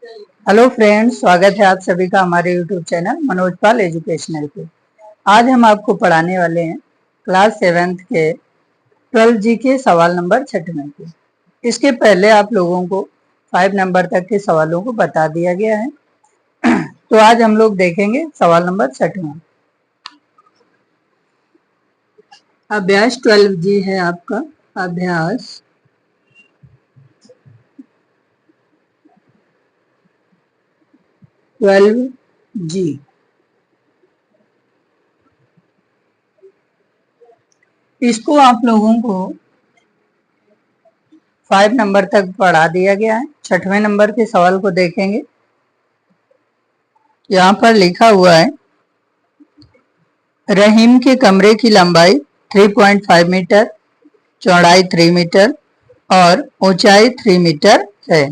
Hello friends, स्वागत है आप सभी का हमारे यूट्यूब चैनल मनोज पाल एजुकेशनल पे। आज हम आपको पढ़ाने वाले हैं क्लास 7th के 12 जी के सवाल नंबर 6वें के। इसके पहले आप लोगों को 5 नंबर तक के सवालों को बता दिया गया है। तो आज हम लोग देखेंगे सवाल नंबर 6वां। अभ्यास 12 जी है आपका। अभ्यास 12 जी। इसको आप लोगों को 5 नंबर तक पढ़ा दिया गया है। 6वें नंबर के सवाल को देखेंगे। यहाँ पर लिखा हुआ है, रहीम के कमरे की लंबाई 3.5 मीटर, चौड़ाई 3 मीटर और ऊंचाई 3 मीटर है।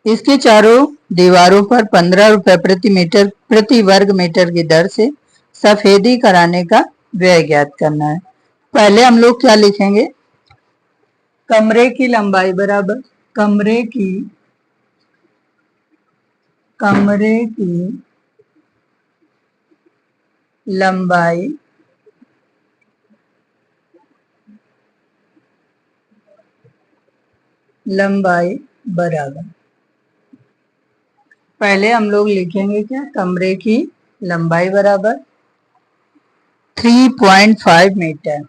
इसके चारों दीवारों पर 15 रुपए प्रति वर्ग मीटर की दर से सफेदी कराने का व्यय ज्ञात करना है। पहले हम लोग क्या लिखेंगे? कमरे की लंबाई बराबर कमरे की लंबाई बराबर, पहले हम लोग लिखेंगे क्या? कमरे की लंबाई बराबर 3.5 मीटर।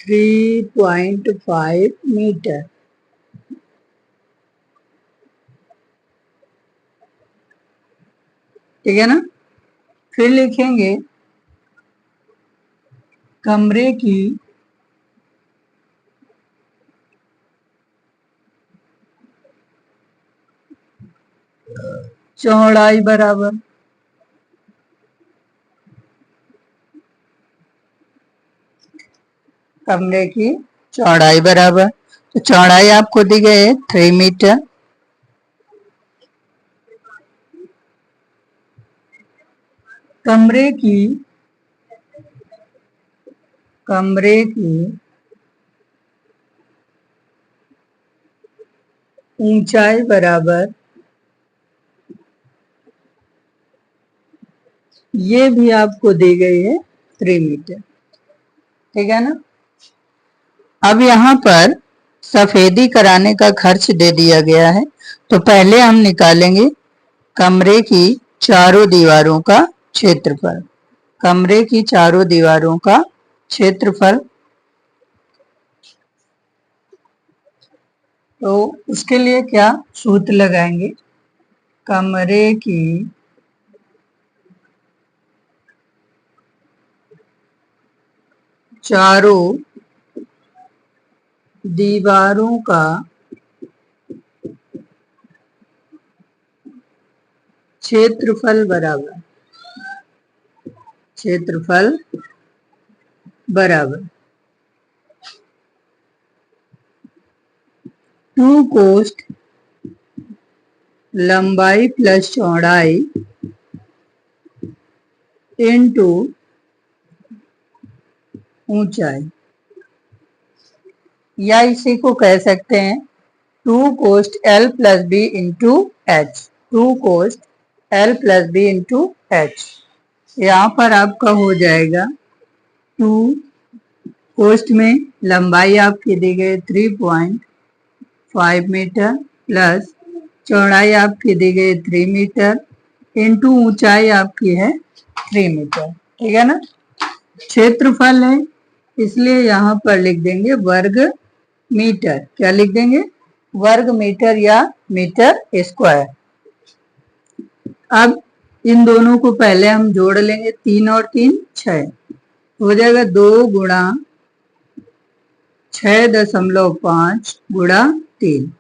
3.5 मीटर, ठीक है ना? फिर लिखेंगे कमरे की चौड़ाई बराबर तो चौड़ाई आपको दी गई है 3 मीटर। कमरे की ऊंचाई बराबर, ये भी आपको दी गई है 3 मीटर, ठीक है ना? अब यहाँ पर सफेदी कराने का खर्च दे दिया गया है, तो पहले हम निकालेंगे कमरे की चारों दीवारों का क्षेत्रफल। कमरे की चारों दीवारों का क्षेत्रफल, तो उसके लिए क्या सूत्र लगाएंगे? कमरे की चारों दीवारों का क्षेत्रफल बराबर 2 कोष्ठ लंबाई प्लस चौड़ाई इनटू ऊंचाई, या इसी को कह सकते हैं 2 कोष्ठ L plus B into H. 2 कोष्ठ L plus B into H. यहाँ पर आपका हो जाएगा 2 कोष्ठ में लंबाई आपकी दी गई 3.5 मीटर प्लस चौड़ाई आपकी दी गई 3 मीटर इंटू ऊंचाई आपकी है 3 मीटर, ठीक है ना? क्षेत्रफल है, इसलिए यहाँ पर लिख देंगे वर्ग मीटर। क्या लिख देंगे? वर्ग मीटर या मीटर स्क्वायर। अब इन दोनों को पहले हम जोड़ लेंगे, 3 और 3 6 हो जाएगा। 2 गुणा 6.5 गुणा 3,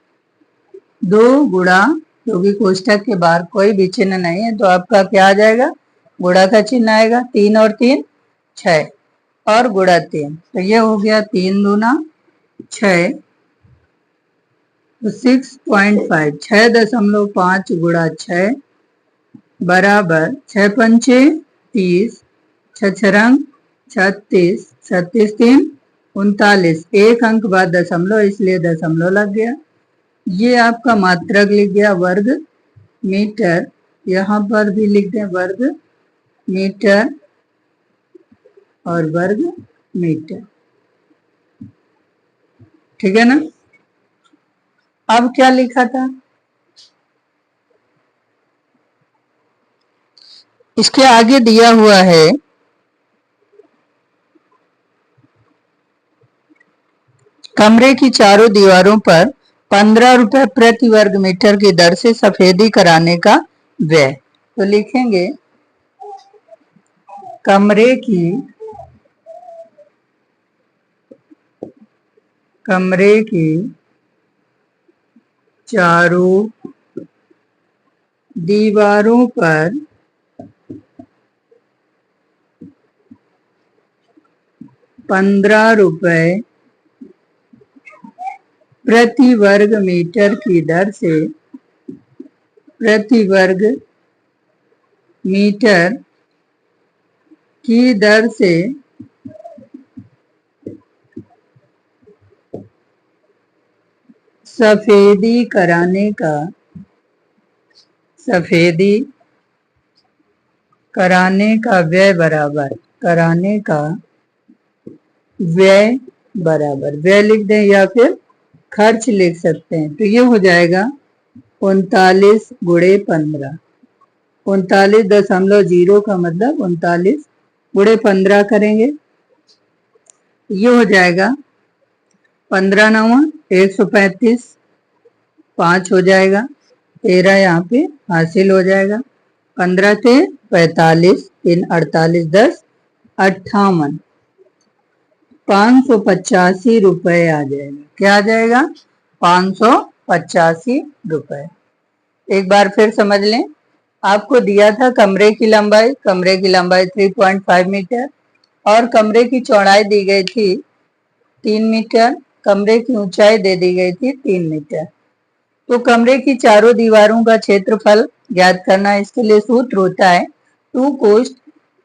2 गुणा, क्योंकि कोष्ठक के बाहर कोई भी चिन्ह नहीं है तो आपका क्या आ जाएगा? गुणा का चिन्ह आएगा। 3 और 3 6 और गुणा 3, तो ये हो गया 3 दूना 6, तो 6.5 6.5 गुणा 6 बराबर 6 पंचे 30, 6 छरंग 36, 36 3 39, एक अंक बाद दशमलव, इसलिए दशमलव लग गया। ये आपका मात्रक लिख गया वर्ग मीटर, यहाँ पर भी लिख दें वर्ग मीटर और वर्ग मीटर, ठीक है ना। अब क्या लिखा था, इसके आगे दिया हुआ है कमरे की चारों दीवारों पर 15 रुपए प्रति वर्ग मीटर की दर से सफेदी कराने का व्यय। तो लिखेंगे कमरे की चारों दीवारों पर 15 रुपए प्रति वर्ग मीटर की दर से प्रति वर्ग मीटर की दर से सफेदी कराने का व्यय बराबर, कराने का व्यय बराबर, व्यय लिख दें या फिर खर्च लिख सकते हैं। तो ये हो जाएगा 39 गुणे 15, 39.0 का मतलब 39 गुणे 15 करेंगे, ये हो जाएगा 15 9 135, 5 हो जाएगा, 13 यहाँ पे हासिल हो जाएगा, 15 थे 45, 3 48, 10 58, 585 रुपए आ जाएगा। क्या आ जाएगा, 585 रुपए। एक बार फिर समझ लें, आपको दिया था कमरे की लंबाई 3.5 मीटर और कमरे की चौड़ाई दी गई थी 3 मीटर, कमरे की ऊंचाई दे दी गई थी 3 मीटर। तो कमरे की चारों दीवारों का क्षेत्रफल ज्ञात करना, इसके लिए सूत्र होता है 2 कोष्ठ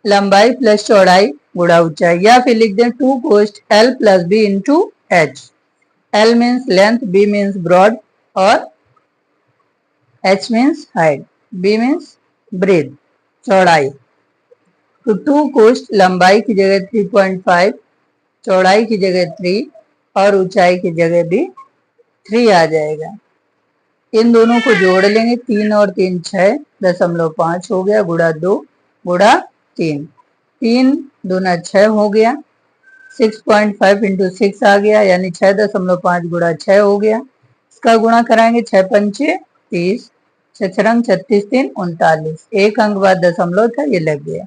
लंबाई प्लस चौड़ाई गुणा ऊंचाई, या फिर लिख दें 2 कोष्ठ L plus B into H। L means length, B means broad और H means height, B means bread, चौड़ाई। तो 2 कोष्ठ लंबाई की जगह 3.5, चौड़ाई की जगह 3 और ऊंचाई की जगह भी 3 आ जाएगा। इन दोनों को जोड़ लेंगे, 3 और 3 6.5 हो गया, गुणा 2 गुणा 3, 3 दूना 6 हो गया, 6.5 इंटू 6 आ गया, यानी 6.5 गुणा 6 हो गया। इसका गुणा कराएंगे 6 पंचे 30, 6 36 3 39, एक अंक बाद दशमलव था, ये लग गया।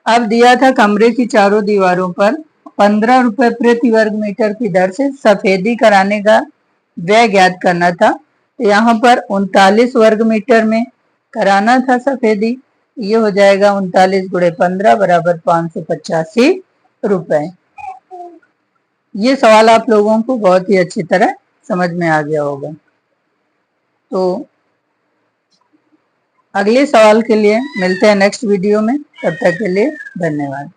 अब दिया था कमरे की चारों दीवारों पर 15 रुपए प्रति वर्ग मीटर की दर से सफेदी कराने का व्यय ज्ञात करना था। यहाँ पर 39 वर्ग मीटर में कराना था सफेदी, ये हो जाएगा 39 गुणे 15 बराबर 585 रुपए। ये सवाल आप लोगों को बहुत ही अच्छी तरह समझ में आ गया होगा। तो अगले सवाल के लिए मिलते हैं नेक्स्ट वीडियो में, तब तक के लिए धन्यवाद।